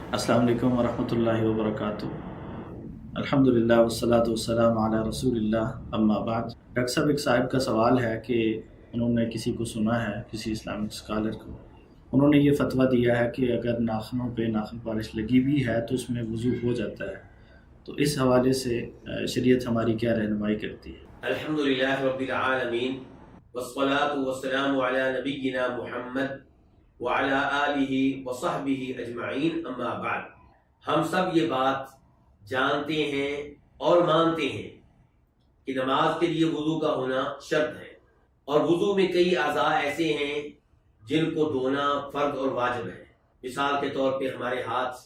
अस्सलाम वालेकुम वरहमतुल्लाहि वबरकातुह। अल्हम्दुलिल्लाह वस्सलातु वस्सलाम अला रसूलिल्लाह, अम्मा बाद। डॉक्टर साहब, एक साहब का सवाल है कि उन्होंने किसी को सुना है, किसी इस्लामिक स्कॉलर को, उन्होंने ये फतवा दिया है कि अगर नाखूनों पे नाखून पॉलिश लगी भी है तो उसमें वज़ू हो जाता है। तो इस हवाले से शरीयत हमारी क्या रहनुमाई करती है? अल्हम्दुलिल्लाह रब्बिल आलमीन वस्सलातु वस्सलामु अला नबिय्यिना मुहम्मद व अला आलिहि व सहबिहि अजमईन, अम्मा बाद। हम सब ये बात जानते हैं और मानते हैं कि नमाज के लिए वुज़ू का होना शर्त है, और वुज़ू में कई अज़ा ऐसे हैं जिनको धोना फ़र्ज और वाजिब है। मिसाल के तौर पे हमारे हाथ,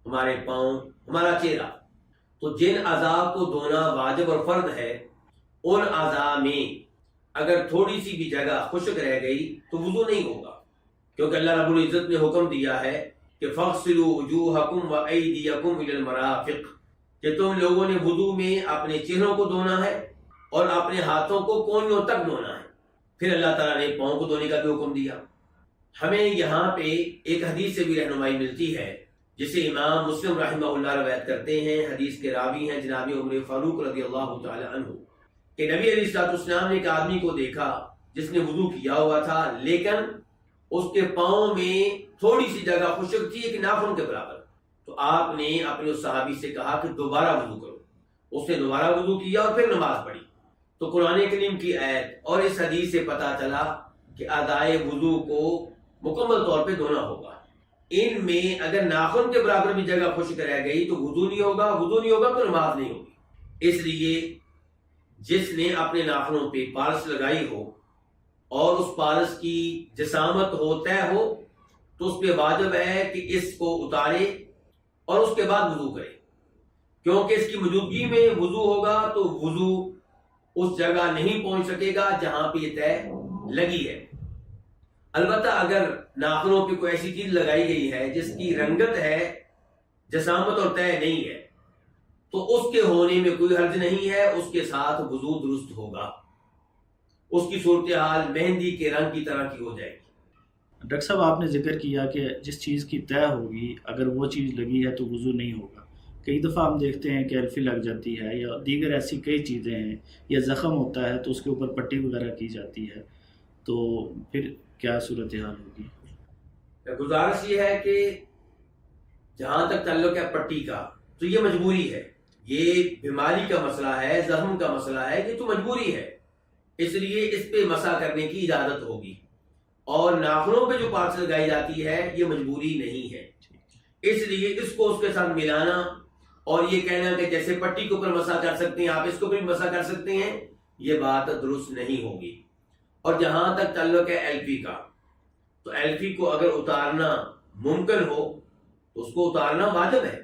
हमारे पाँव, हमारा चेहरा। तो जिन अज़ा को धोना वाजिब और फ़र्ज है, उन अज़ा में अगर थोड़ी सी भी जगह खुश्क रह गई तो वुज़ू नहीं होगा, क्योंकि अल्लाह रब्बुल इज़्ज़त ने हुक्म दिया है कि फ़ग़सिलू वुजूहकुम व अयदियकुम इलल मराफ़िक़, कि तुम लोगों ने वुज़ू में अपने चेहरों को धोना है और अपने हाथों को कोहनियों तक धोना है। फिर अल्लाह ताला ने पाँव को धोने का भी हुक्म दिया। हमें यहाँ पे एक हदीस से भी रहनुमाई मिलती है, जिसे इमाम मुस्लिम रहमहुल्लाह रवायत करते हैं। हदीस के रावी हैं जनाब उमर फारूक रज़ियल्लाहु तआला अन्हु, कि नबी अलैहिस्सलाम ने एक आदमी को देखा जिसने वुज़ू किया हुआ था, लेकिन उसके पाँव में थोड़ी सी जगह खुश्क थी, एक नाखून के बराबर। तो आपने अपने उस सहाबी से कहा कि दोबारा वुज़ू करो। उसने दोबारा वुज़ू किया और फिर नमाज पढ़ी। तो कुरान करीम की आयत और इस हदीस से पता चला कि अदाए वुज़ू को मुकम्मल तौर पे धोना होगा। इनमें अगर नाखून के बराबर भी जगह खुश्क रह गई तो वुज़ू नहीं होगा, वुज़ू नहीं होगा तो नमाज नहीं होगी। इसलिए जिसने अपने नाखूनों पे पालिश लगाई हो और उस पालिश की जसामत हो, तय हो, तो उस पे वाजिब है कि इसको उतारे और उसके बाद वुज़ू करे, क्योंकि इसकी मौजूदगी में वुज़ू होगा तो वुज़ू उस जगह नहीं पहुंच सकेगा जहां पे ये तय लगी है। अलबत्ता अगर नाखूनों पे कोई ऐसी चीज लगाई गई है जिसकी रंगत है, जसामत और तय नहीं है, तो उसके होने में कोई हर्ज नहीं है, उसके साथ वुज़ू दुरुस्त होगा। उसकी सूरत हाल मेहंदी के रंग की तरह की हो जाएगी। डॉक्टर साहब, आपने जिक्र किया कि जिस चीज़ की तय होगी, अगर वो चीज़ लगी है तो वज़ू नहीं होगा। कई दफ़ा हम देखते हैं कि अल्फी लग जाती है या दीगर ऐसी कई चीज़ें हैं, या ज़ख़म होता है तो उसके ऊपर पट्टी वगैरह की जाती है, तो फिर क्या सूरत हाल होगी? गुजारिश ये है कि जहां तक ताल्लुक है पट्टी का, तो ये मजबूरी है। ये बीमारी का मसला है, जख्म का मसला है, ये तो मजबूरी है, इसलिए इस पे मसा करने की इजाजत होगी। और नाखूनों पे जो पार्ट्स लगाई जाती है ये मजबूरी नहीं है, इसलिए इसको उसके साथ मिलाना और ये कहना कि जैसे पट्टी के ऊपर मसा कर सकते हैं आप इसको भी मसा कर सकते हैं, ये बात दुरुस्त नहीं होगी। और जहां तक ताल्लुक है एल्फी का, तो एल्फी को अगर उतारना मुमकिन हो तो उसको उतारना वाजिब है।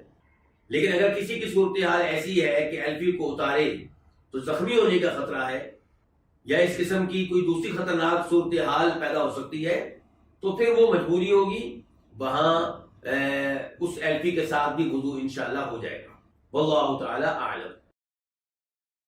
लेकिन अगर किसी की सूरत हाल ऐसी है कि एल्फी को उतारे तो जख्मी होने का खतरा है या इस किस्म की कोई दूसरी खतरनाक सूरत हाल पैदा हो सकती है, तो फिर वो मजबूरी होगी, वहां उस एल्फी के साथ भी वुज़ू इंशाअल्लाह हो जाएगा। वल्लाहु ताला आलम।